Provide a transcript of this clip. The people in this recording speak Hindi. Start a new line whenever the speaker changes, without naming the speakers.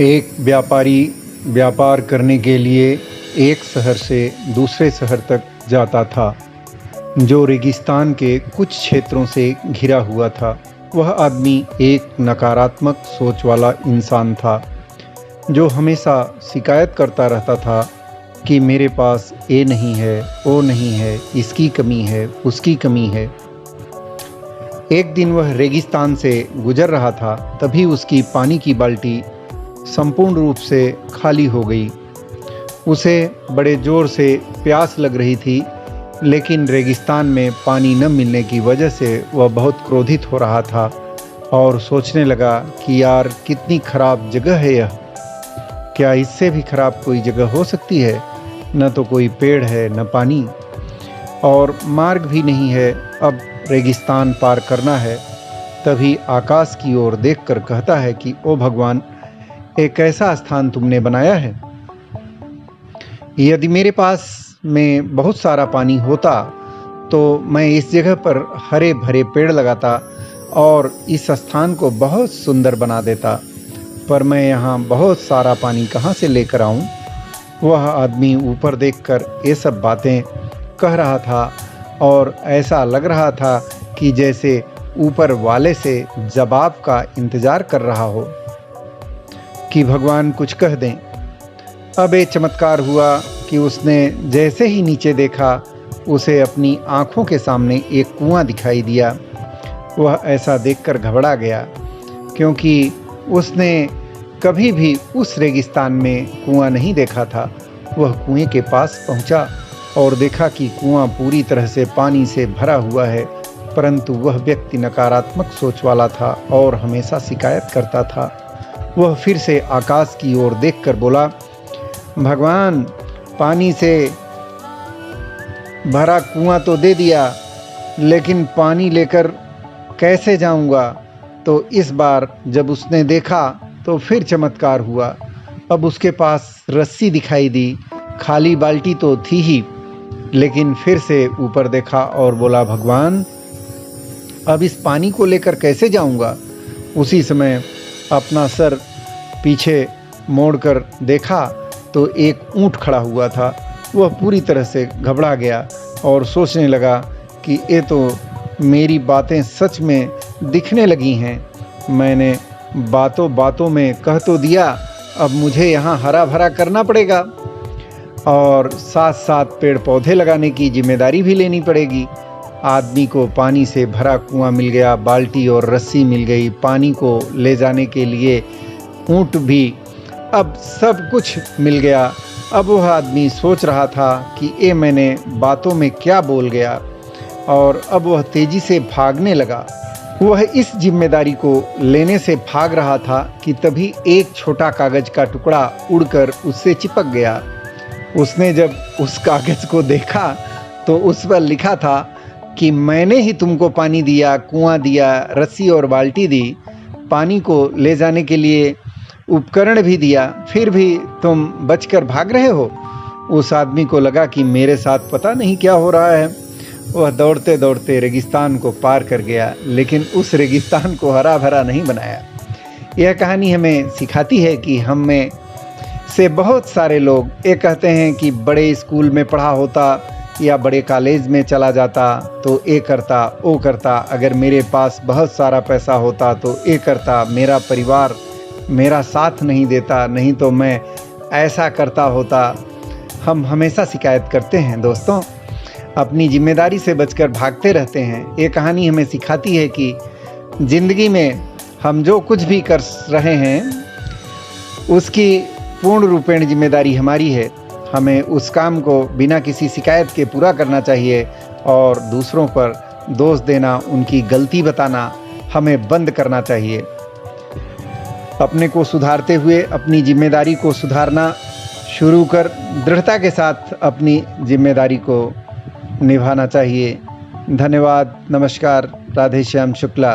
एक व्यापारी व्यापार करने के लिए एक शहर से दूसरे शहर तक जाता था, जो रेगिस्तान के कुछ क्षेत्रों से घिरा हुआ था। वह आदमी एक नकारात्मक सोच वाला इंसान था, जो हमेशा शिकायत करता रहता था कि मेरे पास ये नहीं है, वो नहीं है, इसकी कमी है, उसकी कमी है। एक दिन वह रेगिस्तान से गुजर रहा था, तभी उसकी पानी की बाल्टी संपूर्ण रूप से खाली हो गई। उसे बड़े ज़ोर से प्यास लग रही थी, लेकिन रेगिस्तान में पानी न मिलने की वजह से वह बहुत क्रोधित हो रहा था और सोचने लगा कि यार कितनी ख़राब जगह है यह। क्या इससे भी ख़राब कोई जगह हो सकती है? न तो कोई पेड़ है, न पानी, और मार्ग भी नहीं है। अब रेगिस्तान पार करना है। तभी आकाश की ओर देखकर कहता है कि ओ भगवान, एक ऐसा स्थान तुमने बनाया है। यदि मेरे पास में बहुत सारा पानी होता तो मैं इस जगह पर हरे भरे पेड़ लगाता और इस स्थान को बहुत सुंदर बना देता, पर मैं यहाँ बहुत सारा पानी कहाँ से लेकर आऊँ? वह आदमी ऊपर देखकर ये सब बातें कह रहा था और ऐसा लग रहा था कि जैसे ऊपर वाले से जवाब का इंतज़ार कर रहा हो कि भगवान कुछ कह दें। अब एक चमत्कार हुआ कि उसने जैसे ही नीचे देखा, उसे अपनी आँखों के सामने एक कुआं दिखाई दिया। वह ऐसा देखकर घबरा गया, क्योंकि उसने कभी भी उस रेगिस्तान में कुआं नहीं देखा था। वह कुएं के पास पहुंचा और देखा कि कुआं पूरी तरह से पानी से भरा हुआ है, परंतु वह व्यक्ति नकारात्मक सोच वाला था और हमेशा शिकायत करता था। वह फिर से आकाश की ओर देखकर बोला, भगवान, पानी से भरा कुआं तो दे दिया, लेकिन पानी लेकर कैसे जाऊंगा? तो इस बार जब उसने देखा तो फिर चमत्कार हुआ। अब उसके पास रस्सी दिखाई दी। खाली बाल्टी तो थी ही, लेकिन फिर से ऊपर देखा और बोला, भगवान, अब इस पानी को लेकर कैसे जाऊंगा? उसी समय अपना सर पीछे मोड़कर देखा तो एक ऊंट खड़ा हुआ था। वह पूरी तरह से घबरा गया और सोचने लगा कि ये तो मेरी बातें सच में दिखने लगी हैं। मैंने बातों बातों में कह तो दिया, अब मुझे यहाँ हरा भरा करना पड़ेगा और साथ साथ पेड़ पौधे लगाने की जिम्मेदारी भी लेनी पड़ेगी। आदमी को पानी से भरा कुआं मिल गया, बाल्टी और रस्सी मिल गई, पानी को ले जाने के लिए ऊंट भी, अब सब कुछ मिल गया। अब वह आदमी सोच रहा था कि ये मैंने बातों में क्या बोल गया, और अब वह तेजी से भागने लगा। वह इस जिम्मेदारी को लेने से भाग रहा था कि तभी एक छोटा कागज का टुकड़ा उड़कर उससे चिपक गया। उसने जब उस कागज को देखा तो उस पर लिखा था कि मैंने ही तुमको पानी दिया, कुआं दिया, रस्सी और बाल्टी दी, पानी को ले जाने के लिए उपकरण भी दिया, फिर भी तुम बचकर भाग रहे हो। उस आदमी को लगा कि मेरे साथ पता नहीं क्या हो रहा है। वह दौड़ते दौड़ते रेगिस्तान को पार कर गया, लेकिन उस रेगिस्तान को हरा भरा नहीं बनाया। यह कहानी हमें सिखाती है कि हम में से बहुत सारे लोग ये कहते हैं कि बड़े स्कूल में पढ़ा होता या बड़े कॉलेज में चला जाता तो ये करता, वो करता, अगर मेरे पास बहुत सारा पैसा होता तो ये करता, मेरा परिवार मेरा साथ नहीं देता, नहीं तो मैं ऐसा करता होता। हम हमेशा शिकायत करते हैं दोस्तों, अपनी जिम्मेदारी से बचकर भागते रहते हैं। ये कहानी हमें सिखाती है कि ज़िंदगी में हम जो कुछ भी कर रहे हैं उसकी पूर्ण रूपेण जिम्मेदारी हमारी है। हमें उस काम को बिना किसी शिकायत के पूरा करना चाहिए और दूसरों पर दोष देना, उनकी गलती बताना हमें बंद करना चाहिए। अपने को सुधारते हुए अपनी जिम्मेदारी को सुधारना शुरू कर दृढ़ता के साथ अपनी जिम्मेदारी को निभाना चाहिए। धन्यवाद। नमस्कार। राधे श्याम शुक्ला।